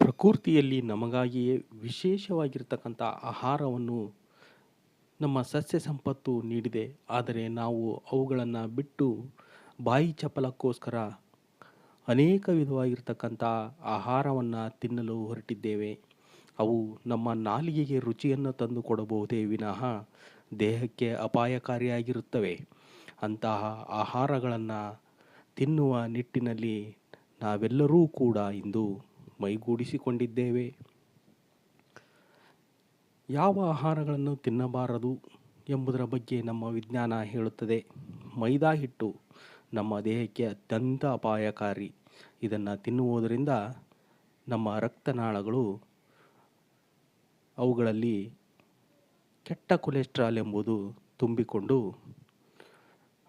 ಪ್ರಕೃತಿಯಲ್ಲಿ ನಮಗಾಗಿಯೇ ವಿಶೇಷವಾಗಿರ್ತಕ್ಕಂಥ ಆಹಾರವನ್ನು ನಮ್ಮ ಸಸ್ಯ ಸಂಪತ್ತು ನೀಡಿದೆ. ಆದರೆ ನಾವು ಅವುಗಳನ್ನು ಬಿಟ್ಟು ಬಾಯಿ ಚಪಲಕ್ಕೋಸ್ಕರ ಅನೇಕ ವಿಧವಾಗಿರ್ತಕ್ಕಂಥ ಆಹಾರವನ್ನು ತಿನ್ನಲು ಹೊರಟಿದ್ದೇವೆ. ಅವು ನಮ್ಮ ನಾಲಿಗೆಗೆ ರುಚಿಯನ್ನು ತಂದು ಕೊಡಬಹುದೇ ವಿನಃ ದೇಹಕ್ಕೆ ಅಪಾಯಕಾರಿಯಾಗಿರುತ್ತವೆ. ಅಂತಹ ಆಹಾರಗಳನ್ನು ತಿನ್ನುವ ನಿಟ್ಟಿನಲ್ಲಿ ನಾವೆಲ್ಲರೂ ಕೂಡ ಇಂದು ಮೈಗೂಡಿಸಿಕೊಂಡಿದ್ದೇವೆ. ಯಾವ ಆಹಾರಗಳನ್ನು ತಿನ್ನಬಾರದು ಎಂಬುದರ ಬಗ್ಗೆ ನಮ್ಮ ವಿಜ್ಞಾನ ಹೇಳುತ್ತದೆ. ಮೈದಾ ಹಿಟ್ಟು ನಮ್ಮ ದೇಹಕ್ಕೆ ಅತ್ಯಂತ ಅಪಾಯಕಾರಿ. ಇದನ್ನು ತಿನ್ನುವುದರಿಂದ ನಮ್ಮ ರಕ್ತನಾಳಗಳು ಅವುಗಳಲ್ಲಿ ಕೆಟ್ಟ ಕೊಲೆಸ್ಟ್ರಾಲ್ ಎಂಬುದು ತುಂಬಿಕೊಂಡು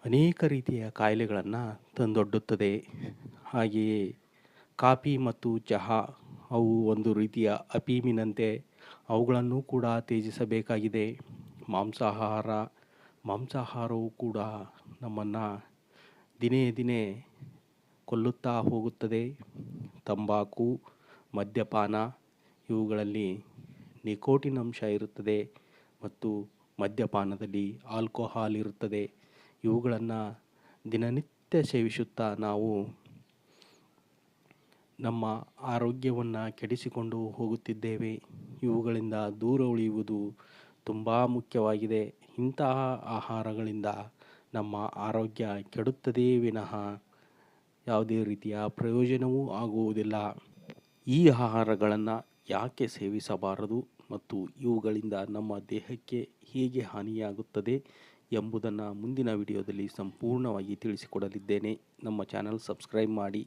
ಅನೇಕ ರೀತಿಯ ಕಾಯಿಲೆಗಳನ್ನು ತಂದೊಡ್ಡುತ್ತದೆ. ಹಾಗೆಯೇ ಕಾಫಿ ಮತ್ತು ಚಹಾ ಅವು ಒಂದು ರೀತಿಯ ಅಫೀಮಿನಂತೆ, ಅವುಗಳನ್ನು ಕೂಡ ತ್ಯಜಿಸಬೇಕಾಗಿದೆ. ಮಾಂಸಾಹಾರವು ಕೂಡ ನಮ್ಮನ್ನು ದಿನೇ ದಿನೇ ಕೊಲ್ಲುತ್ತಾ ಹೋಗುತ್ತದೆ. ತಂಬಾಕು, ಮದ್ಯಪಾನ ಇವುಗಳಲ್ಲಿ ನಿಕೋಟಿನ್ ಅಂಶ ಇರುತ್ತದೆ ಮತ್ತು ಮದ್ಯಪಾನದಲ್ಲಿ ಆಲ್ಕೋಹಾಲ್ ಇರುತ್ತದೆ. ಇವುಗಳನ್ನು ದಿನನಿತ್ಯ ಸೇವಿಸುತ್ತಾ ನಾವು ನಮ್ಮ ಆರೋಗ್ಯವನ್ನು ಕೆಡಿಸಿಕೊಂಡು ಹೋಗುತ್ತಿದ್ದೇವೆ. ಇವುಗಳಿಂದ ದೂರ ಉಳಿಯುವುದು ತುಂಬ ಮುಖ್ಯವಾಗಿದೆ. ಇಂತಹ ಆಹಾರಗಳಿಂದ ನಮ್ಮ ಆರೋಗ್ಯ ಕೆಡುತ್ತದೆಯೇ ವಿನಃ ಯಾವುದೇ ರೀತಿಯ ಪ್ರಯೋಜನವೂ ಆಗುವುದಿಲ್ಲ. ಈ ಆಹಾರಗಳನ್ನು ಯಾಕೆ ಸೇವಿಸಬಾರದು ಮತ್ತು ಇವುಗಳಿಂದ ನಮ್ಮ ದೇಹಕ್ಕೆ ಹೇಗೆ ಹಾನಿಯಾಗುತ್ತದೆ ಎಂಬುದನ್ನು ಮುಂದಿನ ವಿಡಿಯೋದಲ್ಲಿ ಸಂಪೂರ್ಣವಾಗಿ ತಿಳಿಸಿಕೊಡಲಿದ್ದೇನೆ. ನಮ್ಮ ಚಾನಲ್ ಸಬ್ಸ್ಕ್ರೈಬ್ ಮಾಡಿ.